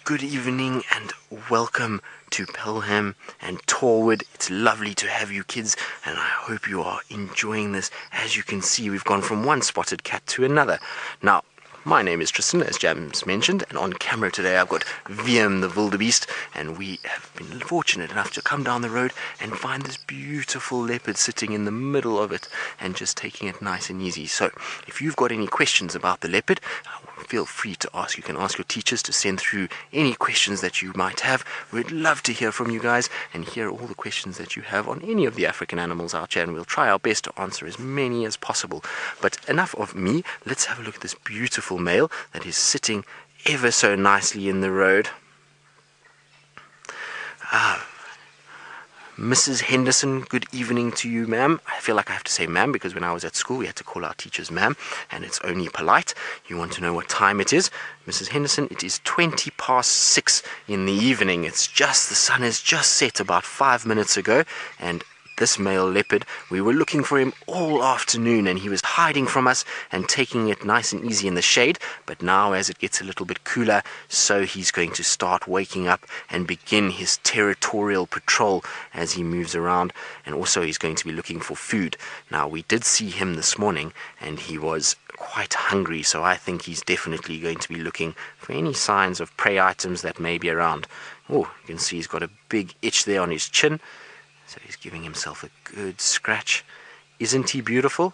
Good evening and welcome to Pelham and Torwood. It's lovely to have you kids, and I hope you are enjoying this. As you can see, we've gone from one spotted cat to another. Now, my name is Tristan, as James mentioned, and on camera today I've got Wiem the wildebeest, and we have been fortunate enough to come down the road and find this beautiful leopard sitting in the middle of it and just taking it nice and easy. So, if you've got any questions about the leopard, feel free to ask. You can ask your teachers to send through any questions that you might have. We'd love to hear from you guys and hear all the questions that you have on any of the African animals out there, and we'll try our best to answer as many as possible. But enough of me. Let's have a look at this beautiful male that is sitting ever so nicely in the road. Mrs. Henderson, good evening to you, ma'am. I feel like I have to say ma'am because when I was at school we had to call our teachers ma'am, and it's only polite. You want to know what time it is? Mrs. Henderson, it is 6:20 in the evening. It's just, the sun has just set about 5 minutes ago, and this male leopard, we were looking for him all afternoon, and he was hiding from us and taking it nice and easy in the shade. But now, as it gets a little bit cooler, so he's going to start waking up and begin his territorial patrol as he moves around. And also he's going to be looking for food. Now, we did see him this morning and he was quite hungry, so I think he's definitely going to be looking for any signs of prey items that may be around. Oh, you can see he's got a big itch there on his chin. So he's giving himself a good scratch. Isn't he beautiful?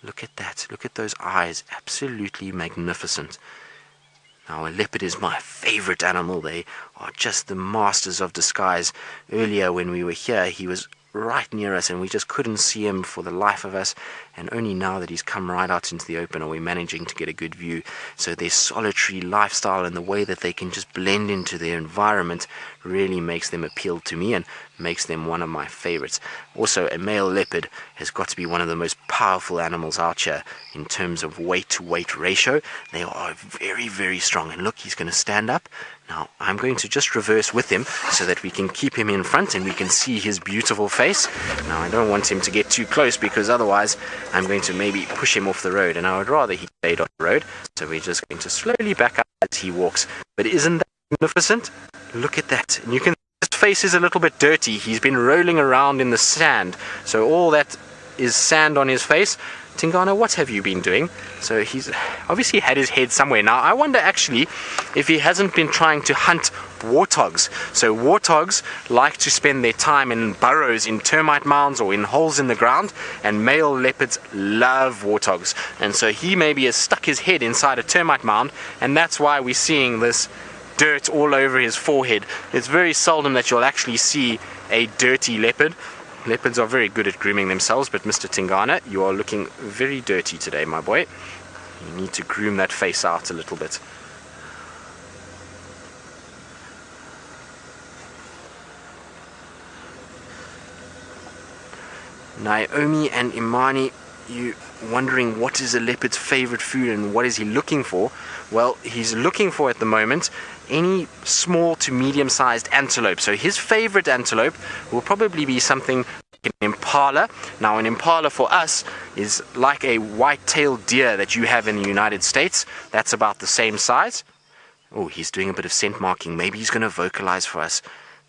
Look at that. Look at those eyes. Absolutely magnificent. Now, a leopard is my favorite animal. They are just the masters of disguise. Earlier when we were here, he was right near us and we just couldn't see him for the life of us, and only now that he's come right out into the open are we managing to get a good view. So their solitary lifestyle and the way that they can just blend into their environment really makes them appeal to me and makes them one of my favorites. Also, a male leopard has got to be one of the most powerful animals out here in terms of weight to weight ratio. They are very, very strong, and look, he's going to stand up. Now, I'm going to just reverse with him so that we can keep him in front and we can see his beautiful face. Now, I don't want him to get too close because otherwise I'm going to maybe push him off the road, and I would rather he stayed on the road. So we're just going to slowly back up as he walks. But isn't that magnificent? Look at that. And you can see his face is a little bit dirty. He's been rolling around in the sand. So all that is sand on his face. Tingana, what have you been doing? So he's obviously had his head somewhere. Now, I wonder actually if he hasn't been trying to hunt warthogs. So warthogs like to spend their time in burrows, in termite mounds or in holes in the ground, and male leopards love warthogs. And so he maybe has stuck his head inside a termite mound, and that's why we're seeing this dirt all over his forehead. It's very seldom that you'll actually see a dirty leopard. Leopards are very good at grooming themselves, but Mr. Tingana, you are looking very dirty today, my boy. You need to groom that face out a little bit. Naomi and Imani, you wondering what is a leopard's favorite food and what is he looking for? Well, he's looking for at the moment any small to medium-sized antelope. So his favorite antelope will probably be something like an impala. Now, an impala for us is like a white-tailed deer that you have in the United States. That's about the same size. Oh, he's doing a bit of scent marking. Maybe he's going to vocalize for us.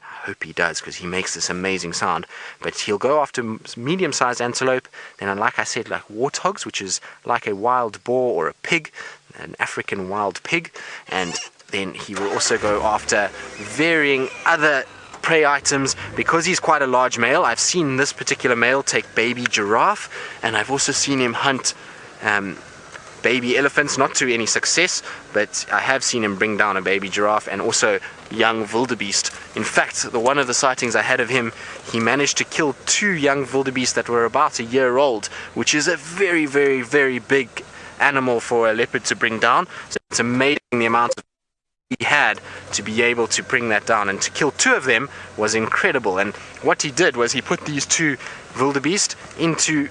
I hope he does, because he makes this amazing sound. But he'll go after medium-sized antelope. Then, like I said, like warthogs, which is like a wild boar or a pig, an African wild pig. And then he will also go after varying other prey items because he's quite a large male. I've seen this particular male take baby giraffe, and I've also seen him hunt baby elephants, not to any success, but I have seen him bring down a baby giraffe and also young wildebeest. In fact, one of the sightings I had of him, he managed to kill 2 young wildebeest that were about a year old, which is a very, very, very big animal for a leopard to bring down. So it's amazing the amount of he had to be able to bring that down, and to kill 2 of them was incredible. And what he did was he put these 2 wildebeest into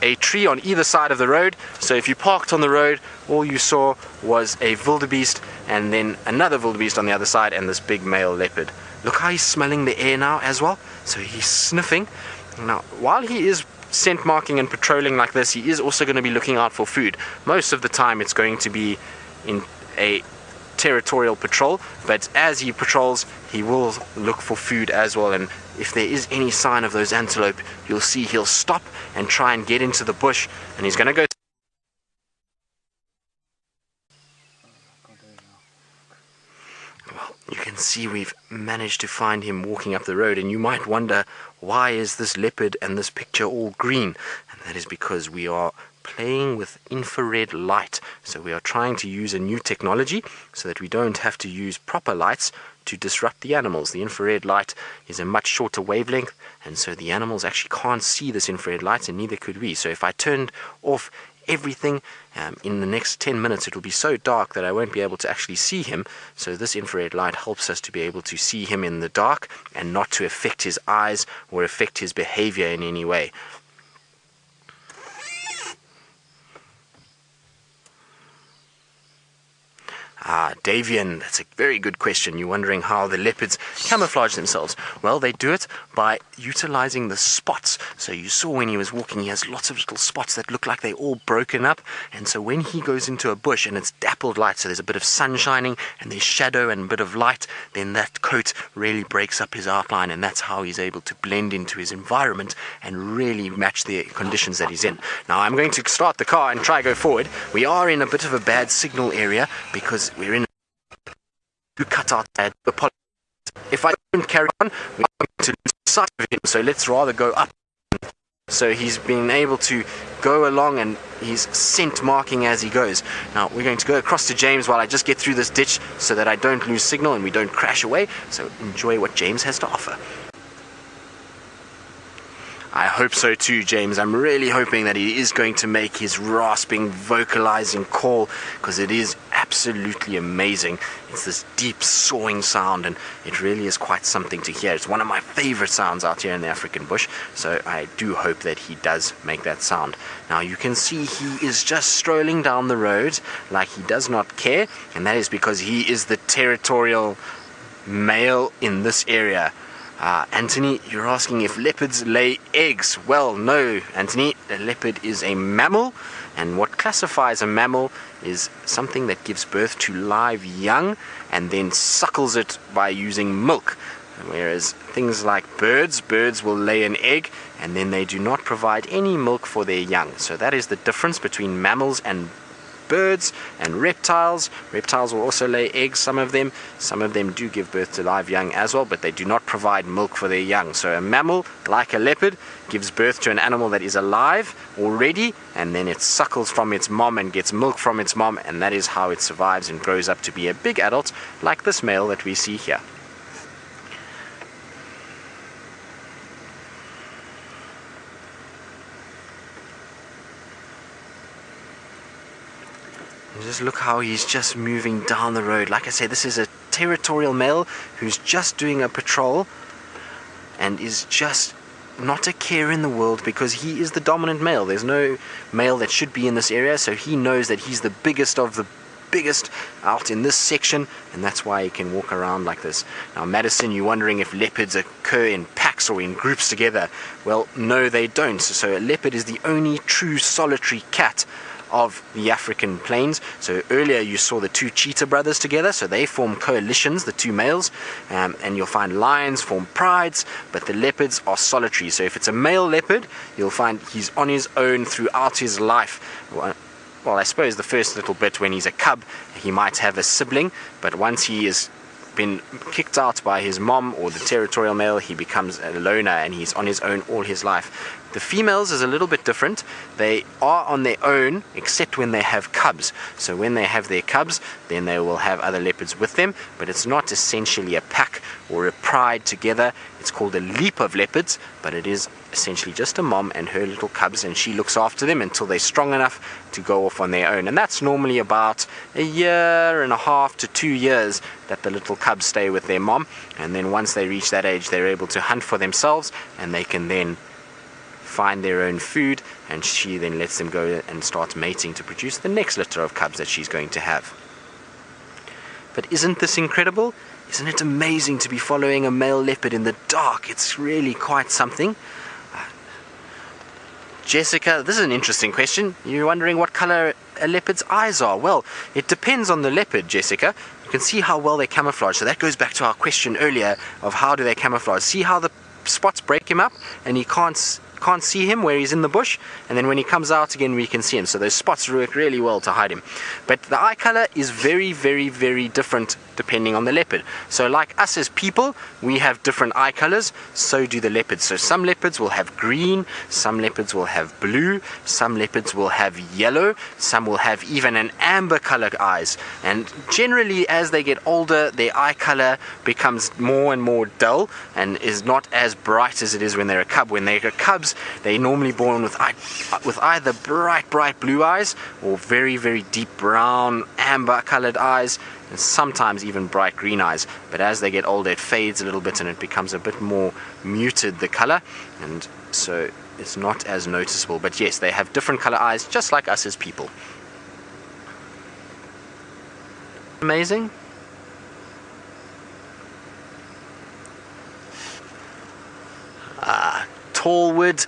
a tree on either side of the road. So if you parked on the road, all you saw was a wildebeest and then another wildebeest on the other side and this big male leopard. Look how he's smelling the air now as well. So he's sniffing. Now, while he is scent marking and patrolling like this, he is also going to be looking out for food. Most of the time it's going to be in a territorial patrol, but as he patrols, he will look for food as well. And if there is any sign of those antelope, you'll see he'll stop and try and get into the bush, and he's going to go. Well, you can see we've managed to find him walking up the road, and you might wonder, why is this leopard and this picture all green? And that is because we are playing with infrared light. So we are trying to use a new technology so that we don't have to use proper lights to disrupt the animals. The infrared light is a much shorter wavelength, and so the animals actually can't see this infrared light, and neither could we. So if I turned off everything, in the next 10 minutes it will be so dark that I won't be able to actually see him. So this infrared light helps us to be able to see him in the dark and not to affect his eyes or affect his behavior in any way. Davian, that's a very good question. You're wondering how the leopards camouflage themselves. Well, they do it by utilizing the spots. So you saw when he was walking, he has lots of little spots that look like they're all broken up. And so when he goes into a bush and it's dappled light, so there's a bit of sun shining and there's shadow and a bit of light, then that coat really breaks up his outline, and that's how he's able to blend into his environment and really match the conditions that he's in. Now I'm going to start the car and try go forward. We are in a bit of a bad signal area because we're in to cut out that. If I don't carry on, we're going to lose sight of him, so let's rather go up. So he's been able to go along and he's scent marking as he goes. Now we're going to go across to James while I just get through this ditch so that I don't lose signal and we don't crash away. So enjoy what James has to offer. I hope so too, James. I'm really hoping that he is going to make his rasping, vocalizing call, because it is absolutely amazing. It's this deep sawing sound, and it really is quite something to hear. It's one of my favorite sounds out here in the African bush, so I do hope that he does make that sound. Now you can see he is just strolling down the road like he does not care, and that is because he is the territorial male in this area. Anthony, you're asking if leopards lay eggs. Well, no, Anthony, a leopard is a mammal, and what classifies a mammal is something that gives birth to live young and then suckles it by using milk. Whereas things like birds will lay an egg and then they do not provide any milk for their young. So that is the difference between mammals and birds and reptiles. Reptiles will also lay eggs, some of them do give birth to live young as well, but they do not provide milk for their young. So a mammal, like a leopard, gives birth to an animal that is alive already, and then it suckles from its mom and gets milk from its mom, and that is how it survives and grows up to be a big adult, like this male that we see here. Just look how he's just moving down the road. Like I say, this is a territorial male who's just doing a patrol and is just not a care in the world because he is the dominant male. There's no male that should be in this area, so he knows that he's the biggest of the biggest out in this section, and that's why he can walk around like this. Now Madison, you're wondering if leopards occur in packs or in groups together. Well, no, they don't. So a leopard is the only true solitary cat of the African plains. So earlier you saw the two cheetah brothers together, so they form coalitions, the two males, and you'll find lions form prides, but the leopards are solitary. So if it's a male leopard, you'll find he's on his own throughout his life. Well, I suppose the first little bit when he's a cub, he might have a sibling, but once he is been kicked out by his mom or the territorial male, he becomes a loner and he's on his own all his life. The females is a little bit different. They are on their own except when they have cubs. So when they have their cubs, then they will have other leopards with them, but it's not essentially a pack or a pride together. It's called a leap of leopards, but it is essentially just a mom and her little cubs, and she looks after them until they're strong enough to go off on their own. And that's normally about 1.5 to 2 years that the little cubs stay with their mom, and then once they reach that age, they're able to hunt for themselves, and they can then find their own food, and she then lets them go and start mating to produce the next litter of cubs that she's going to have. But isn't this incredible? Isn't it amazing to be following a male leopard in the dark? It's really quite something. Jessica, this is an interesting question. You're wondering what color a leopard's eyes are? Well, it depends on the leopard, Jessica. You can see how well they camouflage. So that goes back to our question earlier of how do they camouflage. See how the spots break him up and he can't see him where he's in the bush, and then when he comes out again we can see him. So those spots work really well to hide him. But the eye color is very, very, very different depending on the leopard. So like us as people, we have different eye colors, so do the leopards. So some leopards will have green, some leopards will have blue, some leopards will have yellow, some will have even an amber colored eyes. And generally as they get older, their eye color becomes more and more dull and is not as bright as it is when they're a cub. When they're cubs, they're normally born with either bright blue eyes or very, very deep brown amber colored eyes, and sometimes even bright green eyes. But as they get older, it fades a little bit and it becomes a bit more muted, the color, and so it's not as noticeable. But yes, they have different color eyes just like us as people. Amazing. Tall wood.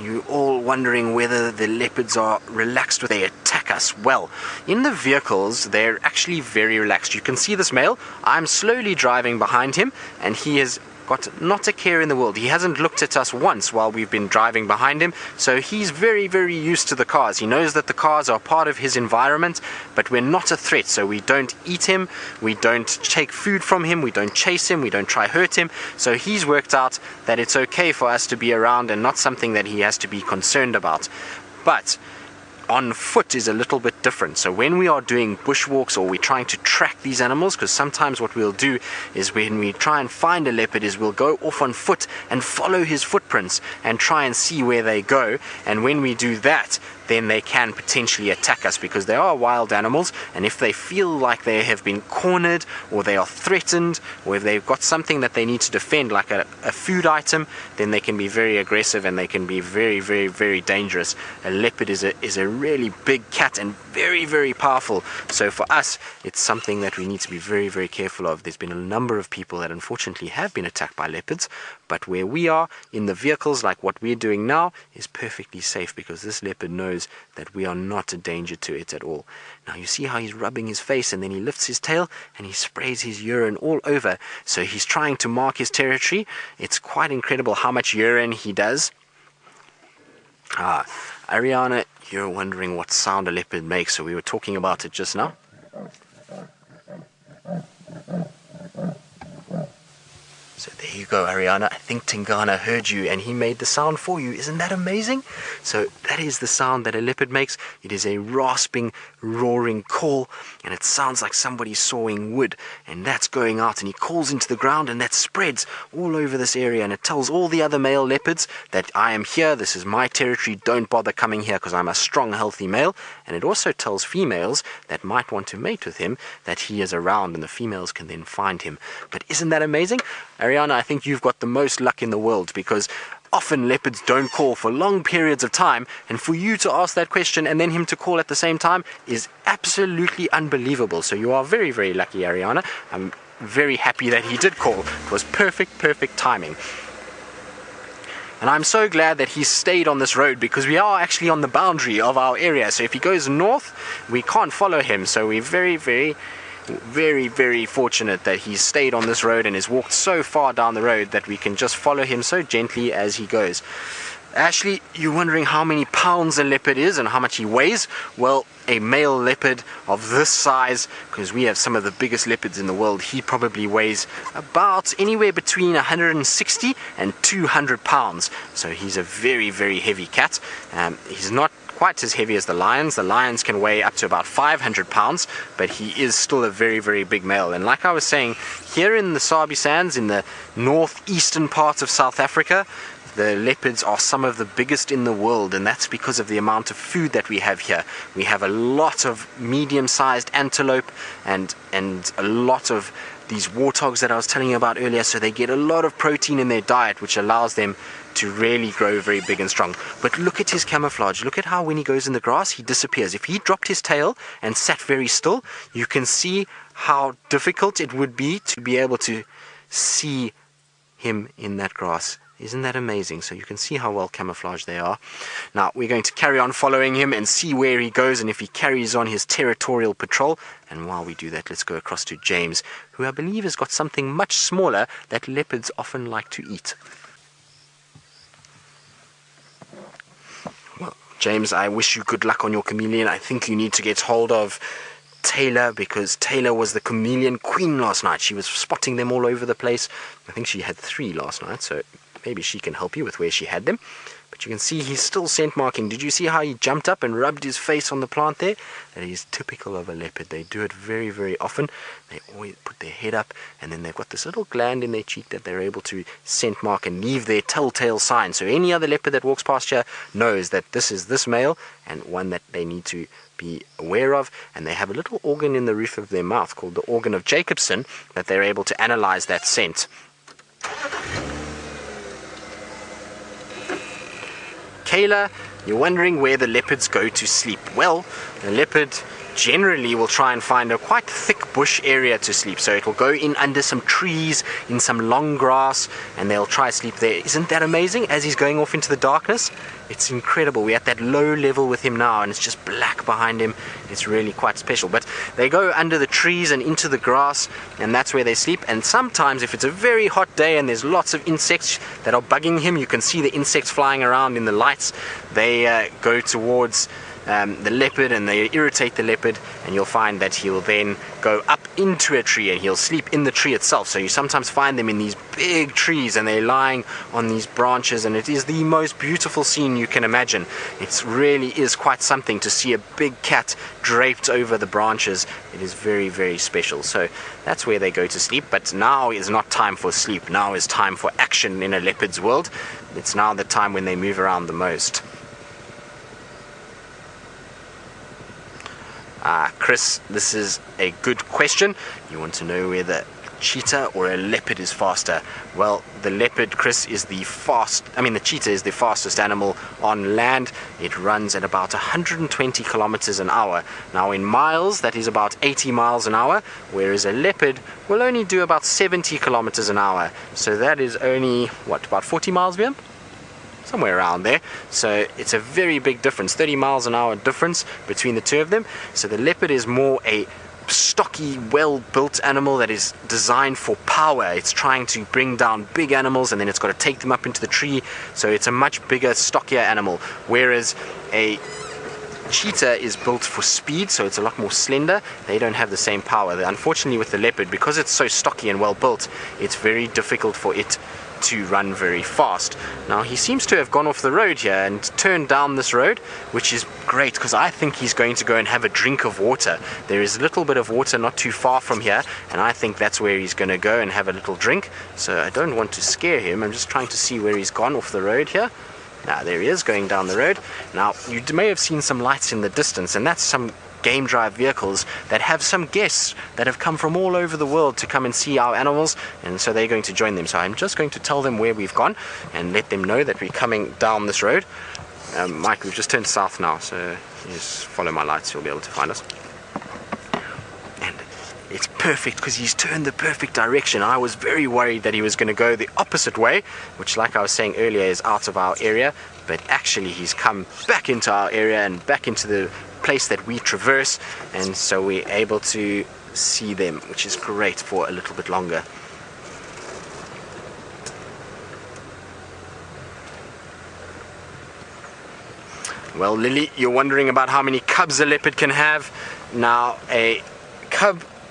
You're all wondering whether the leopards are relaxed when they attack us. Well, in the vehicles, they're actually very relaxed. You can see this male. I'm slowly driving behind him, and he has got not a care in the world. He hasn't looked at us once while we've been driving behind him. So he's very, very used to the cars. He knows that the cars are part of his environment, but we're not a threat. So we don't eat him, we don't take food from him, we don't chase him, we don't try hurt him. So he's worked out that it's okay for us to be around and not something that he has to be concerned about. But on foot is a little bit different. So when we are doing bushwalks or we're trying to track these animals, because sometimes what we'll do is when we try and find a leopard is we'll go off on foot and follow his footprints and try and see where they go. And when we do that, then they can potentially attack us, because they are wild animals, and if they feel like they have been cornered or they are threatened, or if they've got something that they need to defend like a food item, then they can be very aggressive and they can be very, very, very dangerous. A leopard is a really big cat and very, very powerful. So for us, it's something that we need to be very, very careful of. There's been a number of people that unfortunately have been attacked by leopards, but where we are in the vehicles like what we're doing now is perfectly safe, because this leopard knows that we are not a danger to it at all. Now you see how he's rubbing his face, and then he lifts his tail and he sprays his urine all over. So he's trying to mark his territory. It's quite incredible how much urine he does. Ariana, you're wondering what sound a leopard makes, so we were talking about it just now. So there you go, Ariana. I think Tingana heard you and he made the sound for you. Isn't that amazing? So that is the sound that a leopard makes. It is a rasping, roaring call, and it sounds like somebody sawing wood, and that's going out, and he calls into the ground, and that spreads all over this area, and it tells all the other male leopards that I am here, this is my territory, don't bother coming here because I'm a strong, healthy male. And it also tells females that might want to mate with him that he is around, and the females can then find him. But isn't that amazing? Ariana, I think you've got the most luck in the world, because often leopards don't call for long periods of time, and for you to ask that question and then him to call at the same time is absolutely unbelievable. So you are very, very lucky, Ariana. I'm very happy that he did call. It was perfect timing. And I'm so glad that he stayed on this road, because we are actually on the boundary of our area. So if he goes north, we can't follow him. So we're very, very fortunate that he's stayed on this road and has walked so far down the road that we can just follow him so gently as he goes. Ashley, you're wondering how many pounds a leopard is and how much he weighs? Well, a male leopard of this size, because we have some of the biggest leopards in the world, he probably weighs about anywhere between 160 and 200 pounds. So he's a very, very heavy cat. He's not quite as heavy as the lions. The lions can weigh up to about 500 pounds, but he is still a very, very big male. And like I was saying, here in the Sabi Sands, in the northeastern part of South Africa, the leopards are some of the biggest in the world, and that's because of the amount of food that we have here. We have a lot of medium-sized antelope and a lot of these warthogs that I was telling you about earlier, so they get a lot of protein in their diet, which allows them to really grow very big and strong. But look at his camouflage. Look at how when he goes in the grass, he disappears. If he dropped his tail and sat very still, you can see how difficult it would be to be able to see him in that grass. Isn't that amazing? So you can see how well camouflaged they are. Now we're going to carry on following him and see where he goes and if he carries on his territorial patrol. And while we do that, let's go across to James, who I believe has got something much smaller that leopards often like to eat. Well, James, I wish you good luck on your chameleon. I think you need to get hold of Taylor, because Taylor was the chameleon queen last night. She was spotting them all over the place. I think she had 3 last night, so maybe she can help you with where she had them. But you can see he's still scent marking. Did you see how he jumped up and rubbed his face on the plant there? That is typical of a leopard. They do it very, very often. They always put their head up, and then they've got this little gland in their cheek that they're able to scent mark and leave their telltale sign. So any other leopard that walks past here knows that this is this male, and one that they need to be aware of. And they have a little organ in the roof of their mouth called the organ of Jacobson that they're able to analyze that scent. Kayla, you're wondering where the leopards go to sleep. Well, the leopard generally will try and find a quite thick bush area to sleep. So it will go in under some trees, in some long grass, and they'll try to sleep there. Isn't that amazing? As he's going off into the darkness, it's incredible. We're at that low level with him now, and it's just black behind him. It's really quite special. But they go under the trees and into the grass, and that's where they sleep. And sometimes, if it's a very hot day and there's lots of insects that are bugging him, you can see the insects flying around in the lights. They go towards the leopard, and they irritate the leopard, and you'll find that he'll then go up into a tree and he'll sleep in the tree itself. So you sometimes find them in these big trees and they're lying on these branches, and it is the most beautiful scene you can imagine. It really is quite something to see a big cat draped over the branches. It is very, very special. So that's where they go to sleep. But now is not time for sleep. Now is time for action in a leopard's world. It's now the time when they move around the most. Chris, this is a good question. You want to know whether cheetah or a leopard is faster? Well, the leopard, Chris, is the cheetah is the fastest animal on land. It runs at about 120 kilometers an hour. Now in miles, that is about 80 miles an hour, whereas a leopard will only do about 70 kilometers an hour. So that is only, what, about 40 miles, Björn? Somewhere around there. So it's a very big difference, 30 miles an hour difference between the two of them. So the leopard is more a stocky, well-built animal that is designed for power. It's trying to bring down big animals, and then it's got to take them up into the tree. So it's a much bigger, stockier animal, whereas a cheetah is built for speed, so it's a lot more slender. They don't have the same power. Unfortunately, with the leopard, because it's so stocky and well built, it's very difficult for it to run very fast. Now he seems to have gone off the road here and turned down this road, which is great, because I think he's going to go and have a drink of water. There is a little bit of water not too far from here, and I think that's where he's going to go and have a little drink. So I don't want to scare him. I'm just trying to see where he's gone off the road here. Now there he is, going down the road. Now you may have seen some lights in the distance, and that's some game drive vehicles that have some guests that have come from all over the world to come and see our animals, and so they're going to join them. So I'm just going to tell them where we've gone and let them know that we're coming down this road. Mike, we've just turned south now, so just follow my lights, you'll be able to find us. And it's perfect because he's turned the perfect direction. I was very worried that he was going to go the opposite way, which, like I was saying earlier, is out of our area, but actually he's come back into our area and back into the place that we traverse, and so we're able to see them, which is great for a little bit longer. Well, Lily, you're wondering about how many cubs a leopard can have. Now, a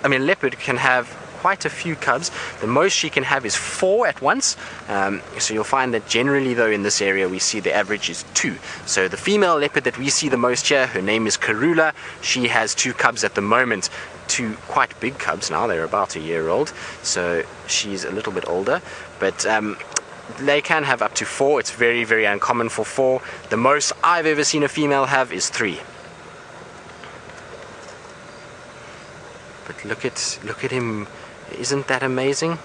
leopard can have quite a few cubs. The most she can have is 4 at once. So you'll find that generally, though, in this area we see the average is 2. So the female leopard that we see the most here, her name is Karula. She has 2 cubs at the moment. 2 quite big cubs now. They're about a year old. So she's a little bit older. But they can have up to 4. It's very, very uncommon for 4. The most I've ever seen a female have is 3. But look at him. Isn't that amazing?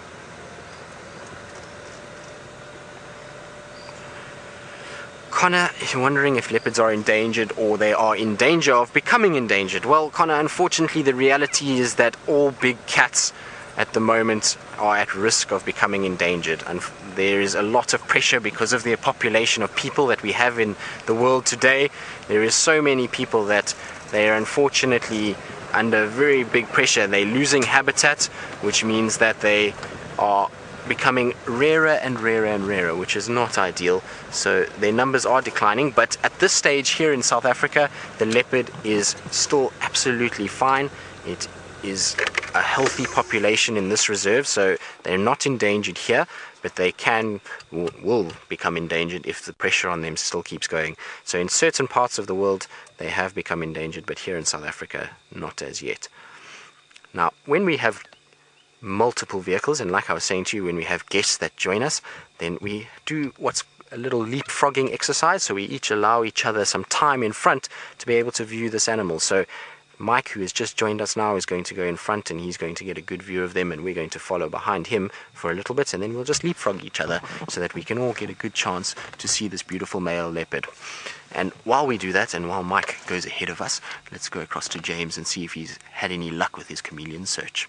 Connor, you're wondering if leopards are endangered or they are in danger of becoming endangered. Well, Connor, unfortunately the reality is that all big cats at the moment are at risk of becoming endangered, and there is a lot of pressure because of the population of people that we have in the world today. There is so many people that they are unfortunately under very big pressure. They're losing habitat, which means that they are becoming rarer and rarer and rarer, which is not ideal. So their numbers are declining, but at this stage here in South Africa, the leopard is still absolutely fine. It is a healthy population in this reserve, so they're not endangered here, but they will become endangered if the pressure on them still keeps going. So in certain parts of the world they have become endangered, but here in South Africa not as yet. Now when we have multiple vehicles, and like I was saying to you, when we have guests that join us, then we do what's a little leapfrogging exercise. So we each allow each other some time in front to be able to view this animal. So Mike, who has just joined us now, is going to go in front and he's going to get a good view of them, and we're going to follow behind him for a little bit, and then we'll just leapfrog each other so that we can all get a good chance to see this beautiful male leopard. And while we do that, and while Mike goes ahead of us, let's go across to James and see if he's had any luck with his chameleon search.